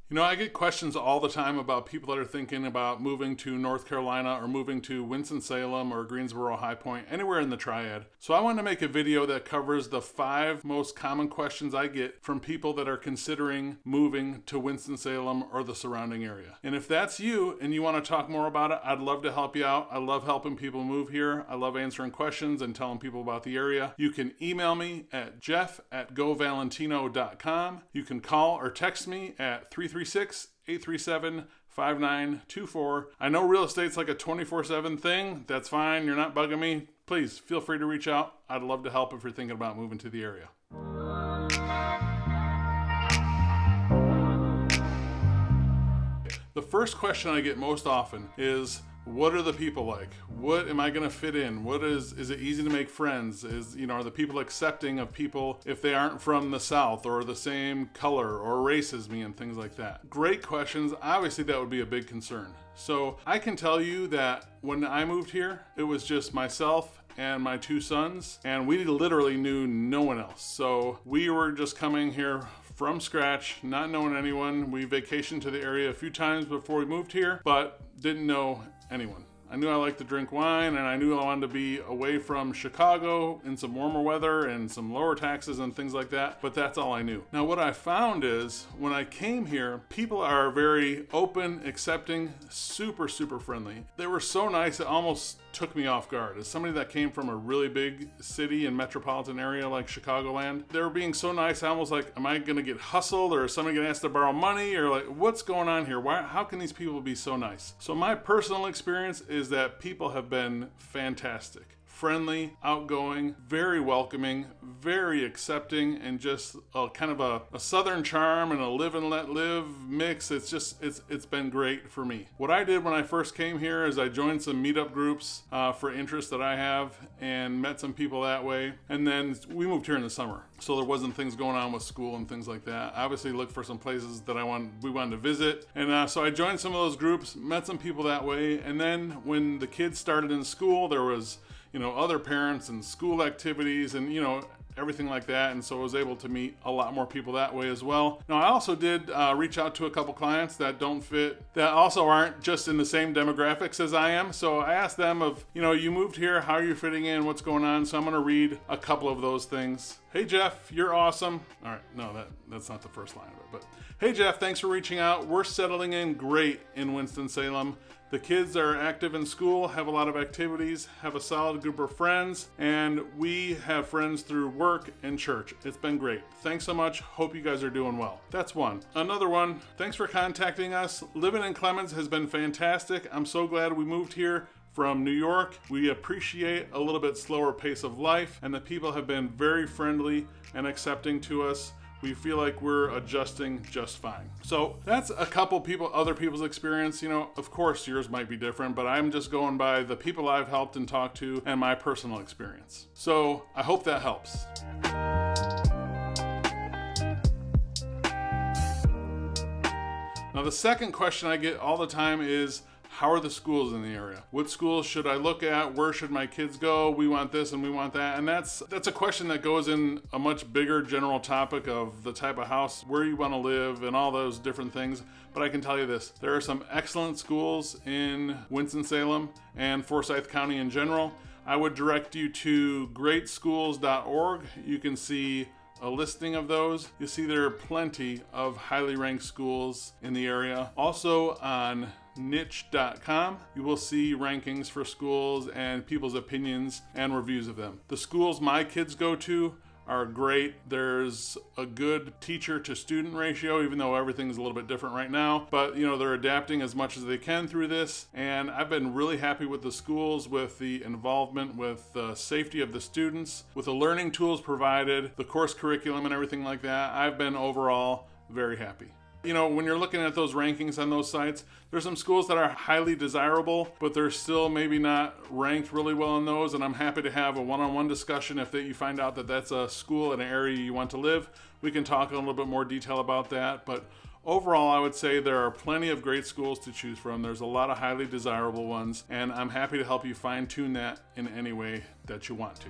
You know, I get questions all the time about people that are thinking about moving to North Carolina or moving to Winston-Salem or Greensboro, High Point, anywhere in the Triad. So I want to make a video that covers the 5 most common questions I get from people that are considering moving to Winston-Salem or the surrounding area. And if that's you and you want to talk more about it, I'd love to help you out. I love helping people move here. I love answering questions and telling people about the area. You can email me at jeff@govalentino.com. You can call or text me at 336-837-5924. I know real estate's like a 24/7 thing. That's fine. You're not bugging me. Please feel free to reach out. I'd love to help if you're thinking about moving to the area. The first question I get most often is, what are the people like? What am I going to fit in? Is it easy to make friends? Are the people accepting of people if they aren't from the South or the same color or race as me and things like that? Great questions. Obviously, that would be a big concern. So I can tell you that when I moved here, it was just myself and my 2 sons, and we literally knew no one else. So we were just coming here from scratch, not knowing anyone. We vacationed to the area a few times before we moved here, but didn't know anyone. I knew I liked to drink wine, and I knew I wanted to be away from Chicago in some warmer weather and some lower taxes and things like that, but that's all I knew. Now, what I found is when I came here, people are very open, accepting, super, super friendly. They were so nice, it almost took me off guard. As somebody that came from a really big city and metropolitan area like Chicagoland, they were being so nice, I almost like, am I going to get hustled, or is somebody going to ask to borrow money, or like, what's going on here? How can these people be so nice? So my personal experience is that people have been fantastic. Friendly, outgoing, very welcoming, very accepting, and just kind of a southern charm and a live and let live mix. It's been great for me. What I did when I first came here is I joined some meetup groups for interests that I have and met some people that way. And then we moved here in the summer, so there wasn't things going on with school and things like that. I obviously looked for some places that we wanted to visit, and so I joined some of those groups, met some people that way. And then when the kids started in school, there was other parents and school activities and, everything like that. And so I was able to meet a lot more people that way as well. Now, I also did reach out to a couple clients that that also aren't just in the same demographics as I am. So I asked them you moved here, how are you fitting in, what's going on? So I'm going to read a couple of those things. Hey, Jeff, you're awesome. All right, no, that's not the first line of it, but hey, Jeff, thanks for reaching out. We're settling in great in Winston-Salem. The kids are active in school, have a lot of activities, have a solid group of friends, and we have friends through work and church. It's been great. Thanks so much. Hope you guys are doing well. That's one. Another one, thanks for contacting us. Living in Clemens has been fantastic. I'm so glad we moved here from New York. We appreciate a little bit slower pace of life, and the people have been very friendly and accepting to us. We feel like we're adjusting just fine. So that's a couple other people's experience. Of course yours might be different, but I'm just going by the people I've helped and talked to and my personal experience. So I hope that helps. Now, the second question I get all the time is, how are the schools in the area? What schools should I look at? Where should my kids go? We want this and we want that. And that's a question that goes in a much bigger general topic of the type of house, where you want to live, and all those different things. But I can tell you this, there are some excellent schools in Winston-Salem and Forsyth County in general. I would direct you to greatschools.org. You can see a listing of those. You'll see there are plenty of highly ranked schools in the area. Also on niche.com, you will see rankings for schools and people's opinions and reviews of them. The schools my kids go to are great. There's a good teacher to student ratio, even though everything's a little bit different right now. But they're adapting as much as they can through this. And I've been really happy with the schools, with the involvement, with the safety of the students, with the learning tools provided, the course curriculum and everything like that. I've been overall very happy. When you're looking at those rankings on those sites, there's some schools that are highly desirable, but they're still maybe not ranked really well in those. And I'm happy to have a one-on-one discussion if you find out that that's a school in an area you want to live. We can talk in a little bit more detail about that. But overall, I would say there are plenty of great schools to choose from. There's a lot of highly desirable ones, and I'm happy to help you fine-tune that in any way that you want to.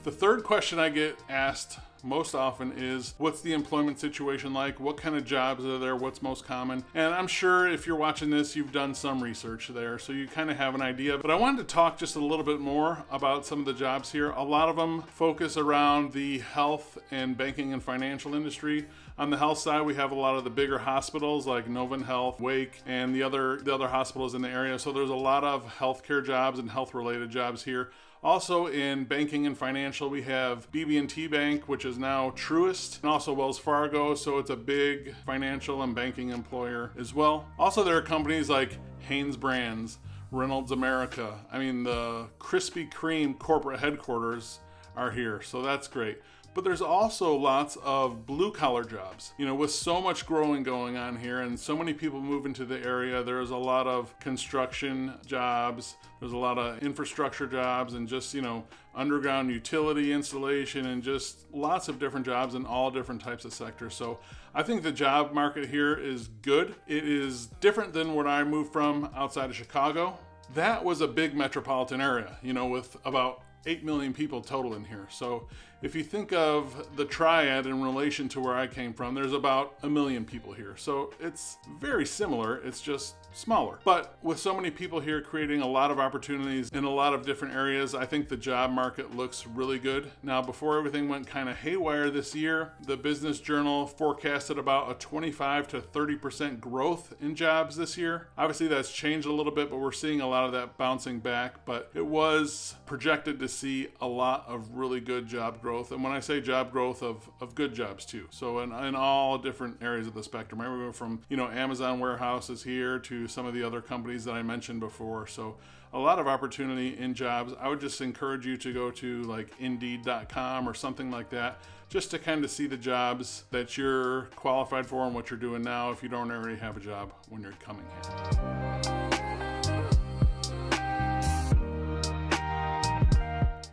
The third question I get asked most often is, what's the employment situation like? What kind of jobs are there? What's most common? And I'm sure if you're watching this, you've done some research there, so you kind of have an idea. But I wanted to talk just a little bit more about some of the jobs here. A lot of them focus around the health and banking and financial industry. On the health side, we have a lot of the bigger hospitals like Novant Health, Wake, and the other hospitals in the area. So there's a lot of healthcare jobs and health-related jobs here. Also in banking and financial, we have BB&T Bank, which is now Truist, and also Wells Fargo, so it's a big financial and banking employer as well. Also, there are companies like Hanes Brands, Reynolds America. I mean, the Krispy Kreme corporate headquarters are here, so that's great. But there's also lots of blue-collar jobs. You know, with so much growing going on here and so many people moving to the area, there's a lot of construction jobs, there's a lot of infrastructure jobs, and just, you know, underground utility installation, and just lots of different jobs in all different types of sectors. So I think the job market here is good. It is different than what I moved from outside of Chicago. That was a big metropolitan area, you know, with about 8 million people total in here. So if you think of the Triad in relation to where I came from, there's about 1 million people here. So it's very similar, it's just smaller. But with so many people here creating a lot of opportunities in a lot of different areas, I think the job market looks really good. Now, before everything went kind of haywire this year, the Business Journal forecasted about a 25 to 30% growth in jobs this year. Obviously that's changed a little bit, but we're seeing a lot of that bouncing back. But it was projected to see a lot of really good job growth. And when I say job growth, of good jobs too. So in all different areas of the spectrum, everywhere from, you know, Amazon warehouses here to some of the other companies that I mentioned before. So a lot of opportunity in jobs. I would just encourage you to go to like Indeed.com or something like that, just to kind of see the jobs that you're qualified for and what you're doing now if you don't already have a job when you're coming here.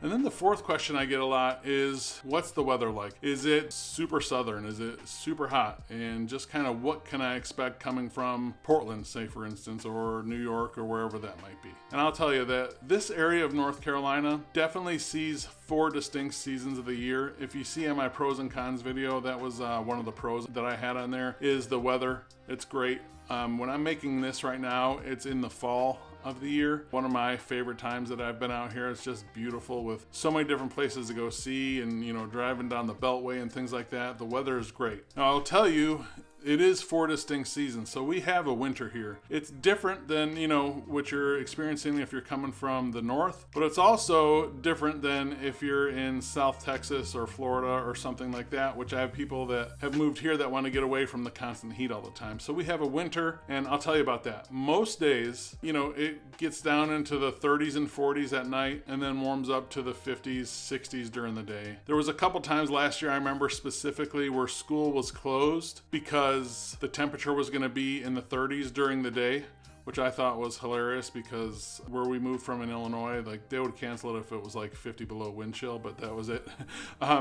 And then the fourth question I get a lot is, what's the weather like? Is it super southern? Is it super hot? And just kind of what can I expect coming from Portland, say for instance, or New York, or wherever that might be. And I'll tell you that this area of North Carolina definitely sees 4 distinct seasons of the year. If you see on my pros and cons video, that was one of the pros that I had on there, is the weather. It's great. When I'm making this right now, it's in the fall of the year. One of my favorite times that I've been out here. It's just beautiful with so many different places to go see, and, you know, driving down the Beltway and things like that. The weather is great. Now, I'll tell you, it is 4 distinct seasons, so we have a winter here. It's different than, you know, what you're experiencing if you're coming from the north, but it's also different than if you're in South Texas or Florida or something like that, which I have people that have moved here that want to get away from the constant heat all the time. So we have a winter, and I'll tell you about that. Most days, you know, it gets down into the 30s and 40s at night, and then warms up to the 50s, 60s during the day. There was a couple times last year I remember specifically where school was closed because the temperature was going to be in the 30s during the day, which I thought was hilarious, because where we moved from in Illinois, like, they would cancel it if it was like 50 below wind chill, but that was it.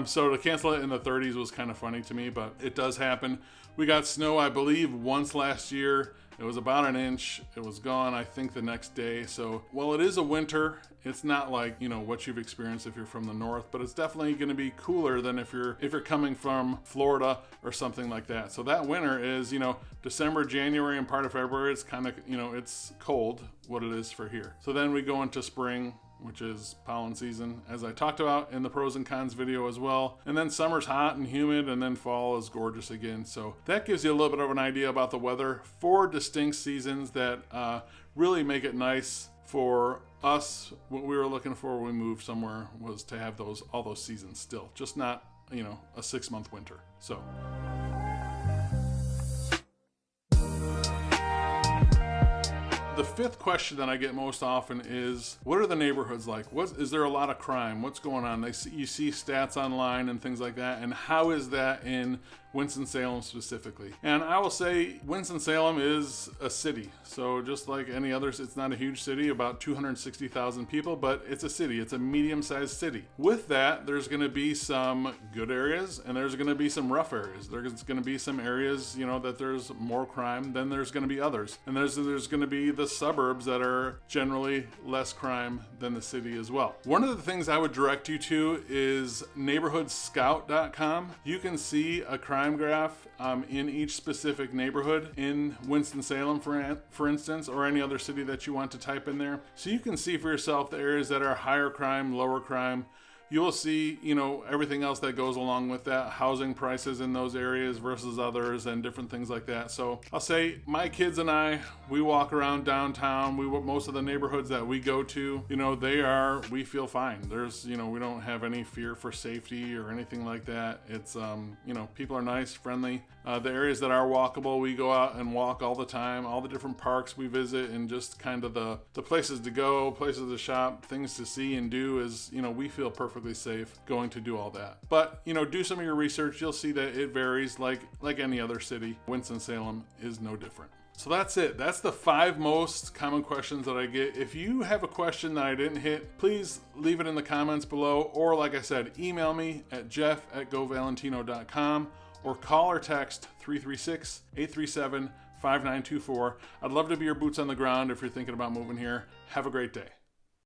So to cancel it in the 30s was kind of funny to me, but it does happen. We got snow, I believe, once last year. It was about an inch. It was gone, I think, the next day. So while it is a winter, it's not like, you know, what you've experienced if you're from the north, but it's definitely going to be cooler than if you're coming from Florida or something like that. So that winter is, you know, December, January, and part of February. It's kind of, you know, it's cold, what it is for here. So then we go into spring, which is pollen season, as I talked about in the pros and cons video as well. And then summer's hot and humid, and then fall is gorgeous again. So that gives you a little bit of an idea about the weather. 4 distinct seasons that really make it nice for us. What we were looking for when we moved somewhere was to have all those seasons still, just not, you know, a 6-month winter. So the 5th question that I get most often is, what are the neighborhoods like? Is there a lot of crime? What's going on? You see stats online and things like that, and how is that in Winston-Salem specifically? And I will say Winston-Salem is a city. So just like any others, it's not a huge city, about 260,000 people, but it's a city. It's a medium-sized city. With that, there's going to be some good areas, and there's going to be some rough areas. There's going to be some areas, you know, that there's more crime, then there's going to be others. And there's going to be the the suburbs that are generally less crime than the city as well. One of the things I would direct you to is neighborhoodscout.com. You can see a crime graph in each specific neighborhood in Winston-Salem, for instance, or any other city that you want to type in there. So you can see for yourself the areas that are higher crime, lower crime. You will see, everything else that goes along with that, housing prices in those areas versus others and different things like that. So I'll say my kids and I, we walk around downtown. Most of the neighborhoods that we go to, we feel fine. There's, we don't have any fear for safety or anything like that. It's, people are nice, friendly. The areas that are walkable, we go out and walk all the time. All the different parks we visit and just kind of the places to go, places to shop, things to see and do is, we feel perfectly safe going to do all that. But, do some of your research. You'll see that it varies like any other city. Winston-Salem is no different. So that's it. That's the 5 most common questions that I get. If you have a question that I didn't hit, please leave it in the comments below. Or like I said, email me at jeff@govalentino.com or call or text 336-837-5924. I'd love to be your boots on the ground if you're thinking about moving here. Have a great day.